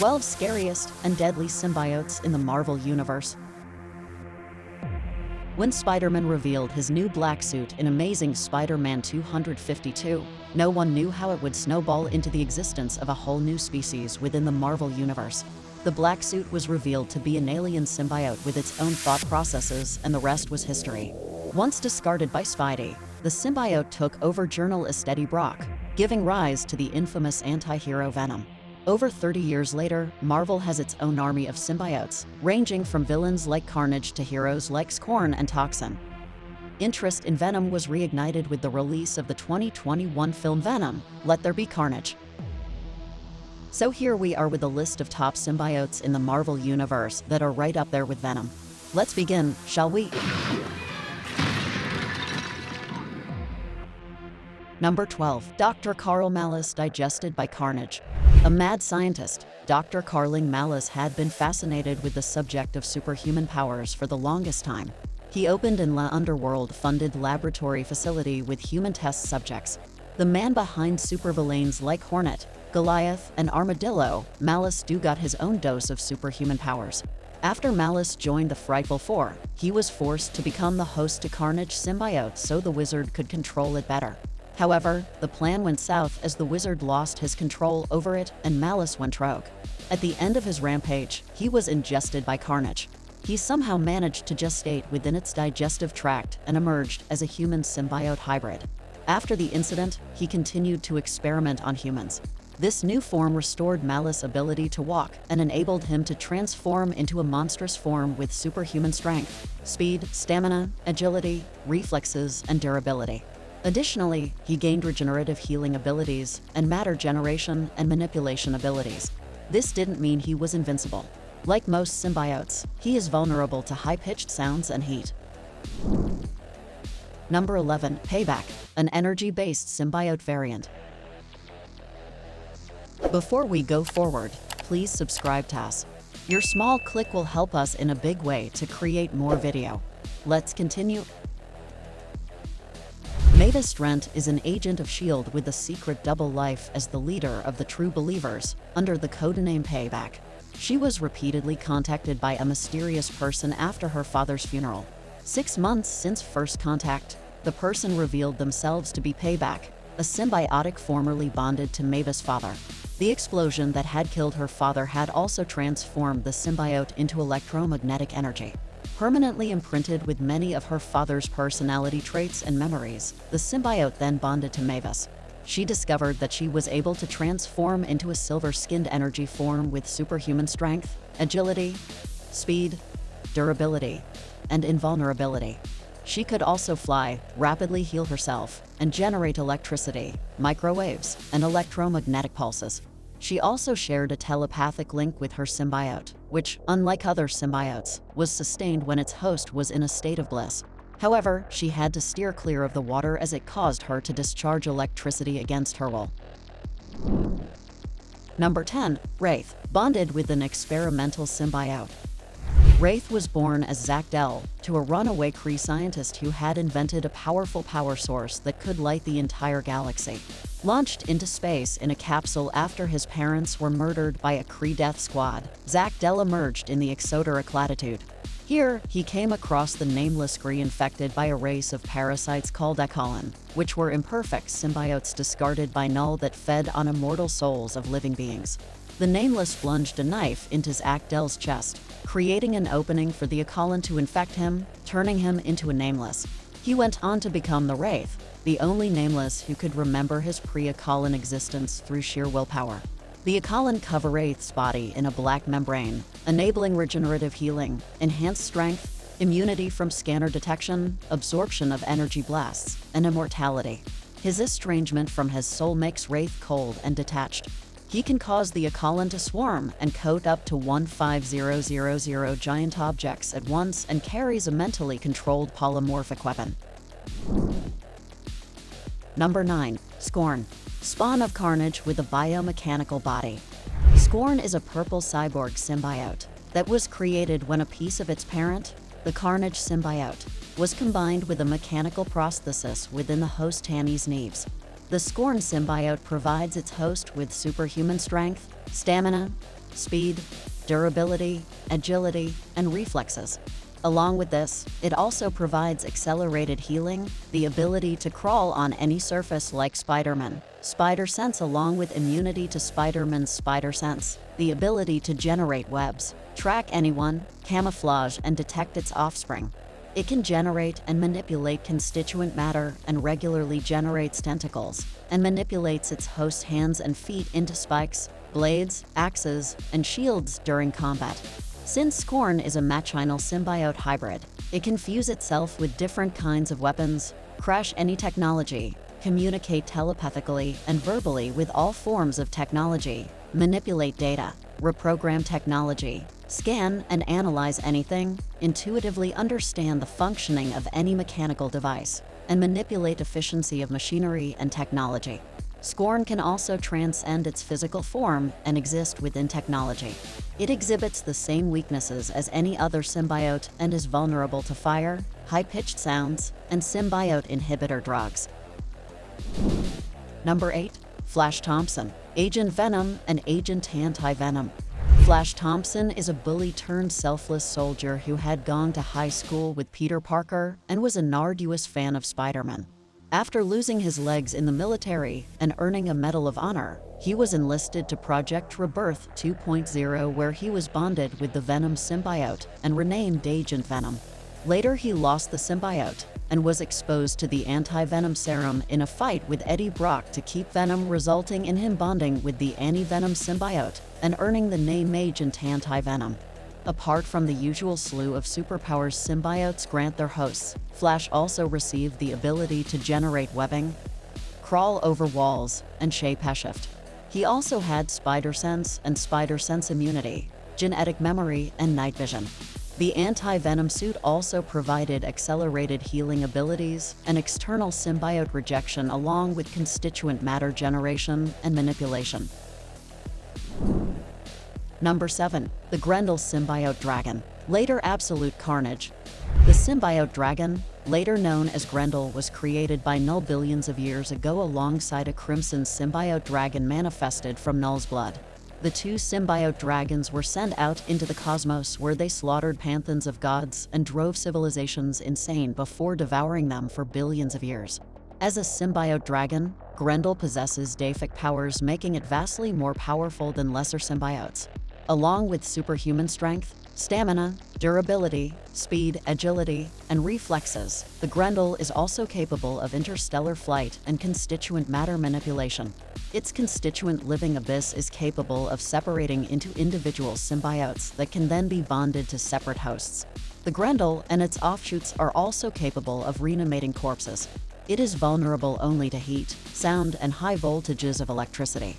12 Scariest and Deadly Symbiotes in the Marvel Universe. When Spiderman revealed his new black suit in Amazing Spider-Man 252, no one knew how it would snowball into the existence of a whole new species within the Marvel Universe. The black suit was revealed to be an alien symbiote with its own thought processes, and the rest was history. Once discarded by Spidey, the symbiote took over journalist Eddie Brock, giving rise to the infamous anti-hero Venom. Over 30 years later, Marvel has its own army of symbiotes, ranging from villains like Carnage to heroes like Scorn and Toxin. Interest in Venom was reignited with the release of the 2021 film Venom, There Be Carnage. So here we are with a list of top symbiotes in the Marvel Universe that are right up there with Venom. Let's begin, shall we? Number 12. Dr. Carl Malus, digested by Carnage. A mad scientist, Dr. Carl Malus had been fascinated with the subject of superhuman powers for the longest time. He opened an underworld-funded laboratory facility with human test subjects. The man behind supervillains like Hornet, Goliath, and Armadillo, Malus got his own dose of superhuman powers. After Malus joined the Frightful Four, he was forced to become the host to Carnage symbiote so the wizard could control it better. However, the plan went south as the wizard lost his control over it and Malus went rogue. At the end of his rampage, he was ingested by Carnage. He somehow managed to gestate within its digestive tract and emerged as a human symbiote hybrid. After the incident, he continued to experiment on humans. This new form restored Malus' ability to walk and enabled him to transform into a monstrous form with superhuman strength, speed, stamina, agility, reflexes, and durability. Additionally, he gained regenerative healing abilities and matter generation and manipulation abilities. This didn't mean he was invincible. Like most symbiotes, he is vulnerable to high-pitched sounds and heat. Number 11. Payback, an energy-based symbiote variant. Before we go forward, please subscribe to us. Your small click will help us in a big way to create more video. Let's continue. Madistrant is an agent of S.H.I.E.L.D. with a secret double life as the leader of the True Believers, under the codename Payback. She was repeatedly contacted by a mysterious person after her father's funeral. 6 months since first contact, the person revealed themselves to be Payback, a symbiotic formerly bonded to Mavis' father. The explosion that had killed her father had also transformed the symbiote into electromagnetic energy. Permanently imprinted with many of her father's personality traits and memories, the symbiote then bonded to Mavis. She discovered that she was able to transform into a silver-skinned energy form with superhuman strength, agility, speed, durability, and invulnerability. She could also fly, rapidly heal herself, and generate electricity, microwaves, and electromagnetic pulses. She also shared a telepathic link with her symbiote, which, unlike other symbiotes, was sustained when its host was in a state of bliss. However, she had to steer clear of the water as it caused her to discharge electricity against her will. Number 10. Wraith, bonded with an experimental symbiote. Wraith was born as Grendel to a runaway Kree scientist who had invented a powerful power source that could light the entire galaxy. Launched into space in a capsule after his parents were murdered by a Kree death squad, Grendel emerged in the exoteric latitude. Here, he came across the nameless Kree infected by a race of parasites called Akalon, which were imperfect symbiotes discarded by Null that fed on immortal souls of living beings. The Nameless plunged a knife into Grendel's chest, creating an opening for the Akalon to infect him, turning him into a Nameless. He went on to become the Wraith, the only Nameless who could remember his pre-Akalon existence through sheer willpower. The Akalon cover Wraith's body in a black membrane, enabling regenerative healing, enhanced strength, immunity from scanner detection, absorption of energy blasts, and immortality. His estrangement from his soul makes Wraith cold and detached. He can cause the Akalon to swarm and coat up to 15000 giant objects at once and carries a mentally controlled polymorphic weapon. Number 9. Scorn, spawn of Carnage with a biomechanical body. Scorn is a purple cyborg symbiote that was created when a piece of its parent, the Carnage symbiote, was combined with a mechanical prosthesis within the host Tanny's Neves. The Scorn symbiote provides its host with superhuman strength, stamina, speed, durability, agility, and reflexes. Along with this, it also provides accelerated healing, the ability to crawl on any surface like Spiderman, Spider Sense, along with immunity to Spiderman's Spider Sense, the ability to generate webs, track anyone, camouflage, and detect its offspring. It can generate and manipulate constituent matter and regularly generates tentacles, and manipulates its host hands and feet into spikes, blades, axes, and shields during combat. Since Scorn is a machinal symbiote hybrid, it can fuse itself with different kinds of weapons, crash any technology, communicate telepathically and verbally with all forms of technology, manipulate data, reprogram technology, scan and analyze anything, intuitively understand the functioning of any mechanical device, and manipulate efficiency of machinery and technology. Scorn can also transcend its physical form and exist within technology. It exhibits the same weaknesses as any other symbiote and is vulnerable to fire, high-pitched sounds, and symbiote inhibitor drugs. Number 8. Flash Thompson, Agent Venom and Agent Anti-Venom. Flash Thompson is a bully turned selfless soldier who had gone to high school with Peter Parker and was an arduous fan of Spiderman. After losing his legs in the military and earning a Medal of Honor, he was enlisted to Project Rebirth 2.0, where he was bonded with the Venom symbiote and renamed Agent Venom. Later, he lost the symbiote and was exposed to the anti-venom serum in a fight with Eddie Brock to keep Venom, resulting in him bonding with the anti-venom symbiote and earning the name Agent Anti-Venom. Apart from the usual slew of superpowers symbiotes grant their hosts, Flash also received the ability to generate webbing, crawl over walls, and shapeshift. He also had Spider Sense and Spider Sense immunity, genetic memory, and night vision. The anti-venom suit also provided accelerated healing abilities and external symbiote rejection, along with constituent matter generation and manipulation. Number 7. The Grendel Symbiote Dragon, later Absolute Carnage. The symbiote dragon, later known as Grendel, was created by Null billions of years ago alongside a crimson symbiote dragon manifested from Null's blood. The two symbiote dragons were sent out into the cosmos, where they slaughtered pantheons of gods and drove civilizations insane before devouring them for billions of years. As a symbiote dragon, Grendel possesses deific powers, making it vastly more powerful than lesser symbiotes. Along with superhuman strength, stamina, durability, speed, agility, and reflexes, the Grendel is also capable of interstellar flight and constituent matter manipulation. Its constituent living abyss is capable of separating into individual symbiotes that can then be bonded to separate hosts. The Grendel and its offshoots are also capable of reanimating corpses. It is vulnerable only to heat, sound, and high voltages of electricity.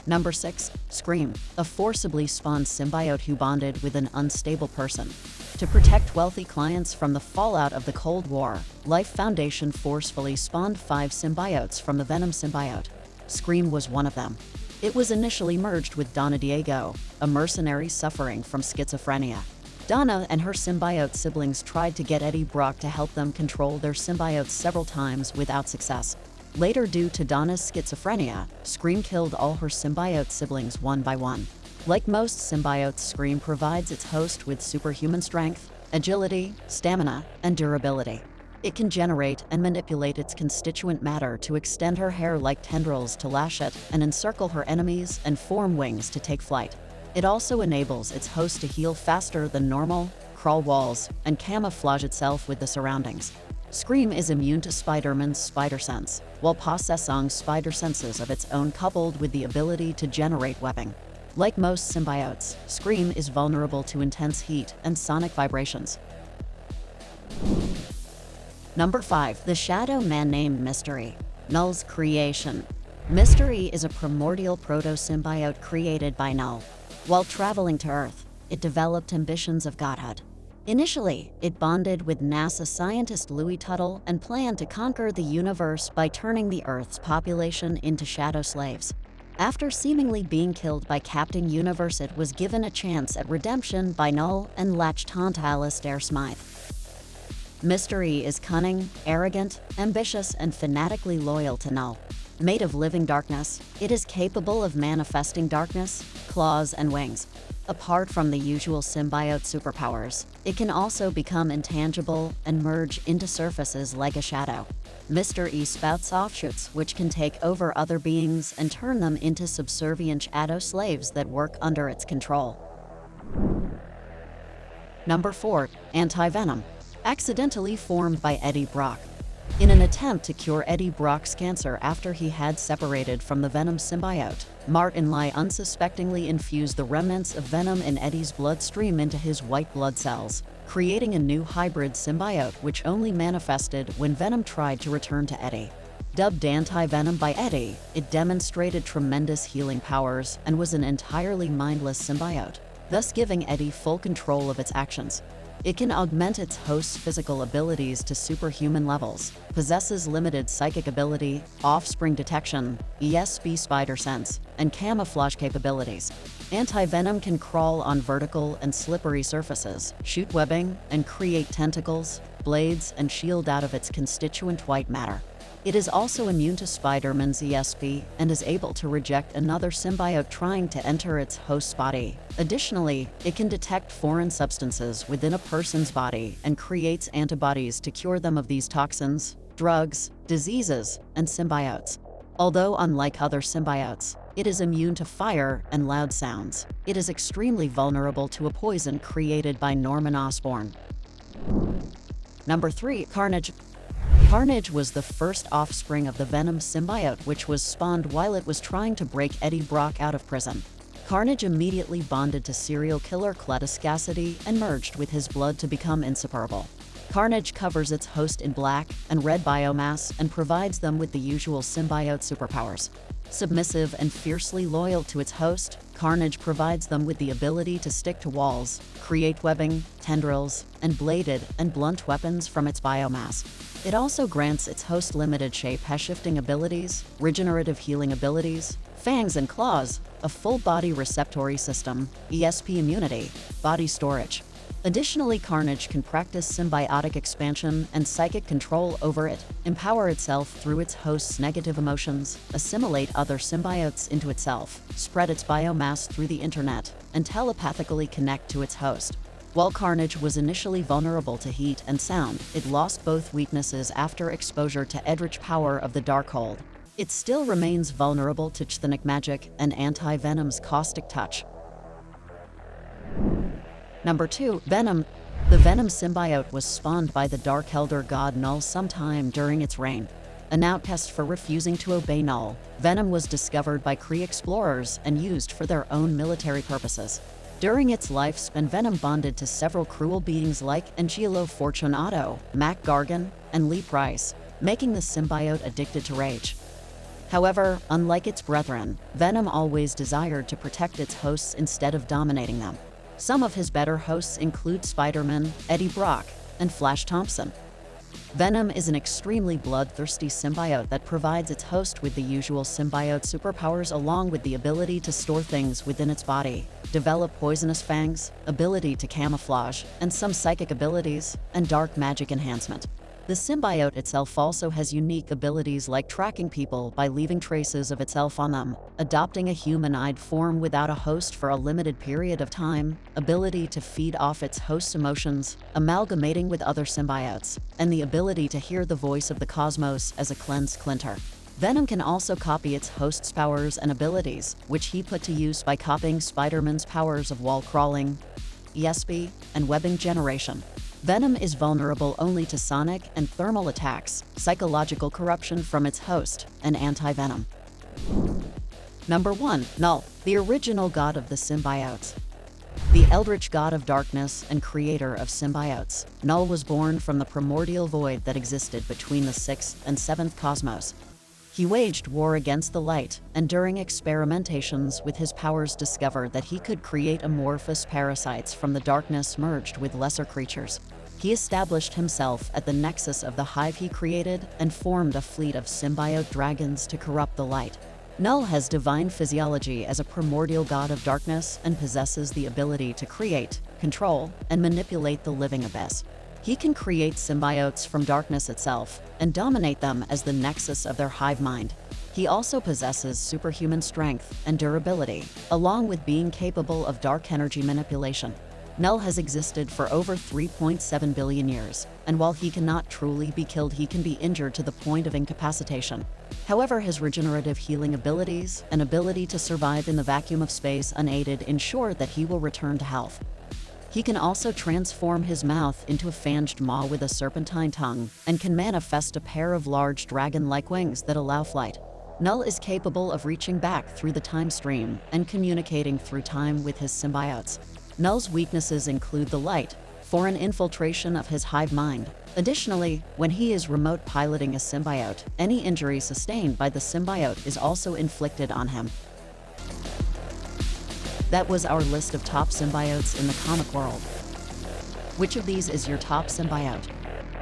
Number 6. Scream, a forcibly spawned symbiote who bonded with an unstable person. To protect wealthy clients from the fallout of the Cold War, Life Foundation forcefully spawned 5 symbiotes from the Venom symbiote. Scream was one of them. It was initially merged with Donna Diego, a mercenary suffering from schizophrenia. Donna and her symbiote siblings tried to get Eddie Brock to help them control their symbiotes several times without success. Later, due to Donna's schizophrenia, Scream killed all her symbiote siblings one by one. Like most symbiotes, Scream provides its host with superhuman strength, agility, stamina, and durability. It can generate and manipulate its constituent matter to extend her hair like tendrils to lash it and encircle her enemies and form wings to take flight. It also enables its host to heal faster than normal, crawl walls, and camouflage itself with the surroundings. Scream is immune to Spiderman's Spider Sense, while possessing Spider Senses of its own, coupled with the ability to generate webbing. Like most symbiotes, Scream is vulnerable to intense heat and sonic vibrations. Number 5. The Shadow Man named Mystery, Null's creation. Mystery is a primordial proto-symbiote created by Null. While traveling to Earth, it developed ambitions of godhood. Initially, it bonded with NASA scientist Louis Tuttle and planned to conquer the universe by turning the Earth's population into shadow slaves. After seemingly being killed by Captain Universe, it was given a chance at redemption by Null and latched onto Alistair Smythe. Mystery is cunning, arrogant, ambitious, and fanatically loyal to Null. Made of living darkness, it is capable of manifesting darkness, claws, and wings. Apart from the usual symbiote superpowers, it can also become intangible and merge into surfaces like a shadow. Mr. E spouts offshoots which can take over other beings and turn them into subservient shadow slaves that work under its control. Number 4. Anti-venom. Accidentally formed by Eddie Brock. In an attempt to cure Eddie Brock's cancer after he had separated from the Venom symbiote, Martin Ly unsuspectingly infused the remnants of venom in Eddie's bloodstream into his white blood cells, creating a new hybrid symbiote which only manifested when Venom tried to return to Eddie. Dubbed anti-venom by Eddie, it demonstrated tremendous healing powers and was an entirely mindless symbiote, thus giving Eddie full control of its actions. It can augment its host's physical abilities to superhuman levels, possesses limited psychic ability, offspring detection, ESP spider sense, and camouflage capabilities. Anti-venom can crawl on vertical and slippery surfaces, shoot webbing, and create tentacles, blades, and shield out of its constituent white matter. It is also immune to Spiderman's ESP and is able to reject another symbiote trying to enter its host's body. Additionally, it can detect foreign substances within a person's body and creates antibodies to cure them of these toxins, drugs, diseases, and symbiotes. Although unlike other symbiotes, it is immune to fire and loud sounds. It is extremely vulnerable to a poison created by Norman Osborn. Number 3. Carnage. Carnage was the first offspring of the Venom symbiote which was spawned while it was trying to break Eddie Brock out of prison. Carnage immediately bonded to serial killer Cletus Cassidy and merged with his blood to become inseparable. Carnage covers its host in black and red biomass and provides them with the usual symbiote superpowers. Submissive and fiercely loyal to its host, Carnage provides them with the ability to stick to walls, create webbing, tendrils, and bladed and blunt weapons from its biomass. It also grants its host limited shape-shifting abilities, regenerative healing abilities, fangs and claws, a full body receptory system, ESP immunity, body storage. Additionally, Carnage can practice symbiotic expansion and psychic control over it, empower itself through its host's negative emotions, assimilate other symbiotes into itself, spread its biomass through the internet, and telepathically connect to its host. While Carnage was initially vulnerable to heat and sound, it lost both weaknesses after exposure to Eldritch power of the Darkhold. It still remains vulnerable to chthonic magic and anti-venom's caustic touch. Number 2. Venom. The Venom symbiote was spawned by the Dark Elder god Null sometime during its reign. An outcast for refusing to obey Null, Venom was discovered by Kree explorers and used for their own military purposes. During its lifespan, Venom bonded to several cruel beings like Angelo Fortunato, Mac Gargan, and Lee Price, making the symbiote addicted to rage. However, unlike its brethren, Venom always desired to protect its hosts instead of dominating them. Some of his better hosts include Spiderman, Eddie Brock, and Flash Thompson. Venom is an extremely bloodthirsty symbiote that provides its host with the usual symbiote superpowers along with the ability to store things within its body, develop poisonous fangs, ability to camouflage, and some psychic abilities, and dark magic enhancement. The symbiote itself also has unique abilities like tracking people by leaving traces of itself on them, adopting a humanoid form without a host for a limited period of time, ability to feed off its host's emotions, amalgamating with other symbiotes, and the ability to hear the voice of the cosmos as a cleansed clinter. Venom can also copy its host's powers and abilities, which he put to use by copying Spiderman's powers of wall crawling, ESP, and webbing generation. Venom is vulnerable only to sonic and thermal attacks, psychological corruption from its host, and anti-venom. Number 1. Null, the original god of the symbiotes. The eldritch god of darkness and creator of symbiotes, Null was born from the primordial void that existed between the 6th and 7th cosmos. He waged war against the light, and during experimentations with his powers discovered that he could create amorphous parasites from the darkness merged with lesser creatures. He established himself at the nexus of the hive he created and formed a fleet of symbiote dragons to corrupt the light. Null has divine physiology as a primordial god of darkness and possesses the ability to create, control, and manipulate the living abyss. He can create symbiotes from darkness itself and dominate them as the nexus of their hive mind. He also possesses superhuman strength and durability, along with being capable of dark energy manipulation. Null has existed for over 3.7 billion years, and while he cannot truly be killed, he can be injured to the point of incapacitation. However, his regenerative healing abilities and ability to survive in the vacuum of space unaided ensure that he will return to health. He can also transform his mouth into a fanged maw with a serpentine tongue, and can manifest a pair of large dragon-like wings that allow flight. Null is capable of reaching back through the time stream and communicating through time with his symbiotes. Null's weaknesses include the light, for an infiltration of his hive mind. Additionally, when he is remote piloting a symbiote, any injury sustained by the symbiote is also inflicted on him. That was our list of top symbiotes in the comic world. Which of these is your top symbiote?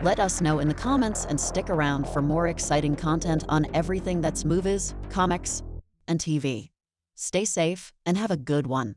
Let us know in the comments and stick around for more exciting content on everything that's movies, comics, and TV. Stay safe and have a good one.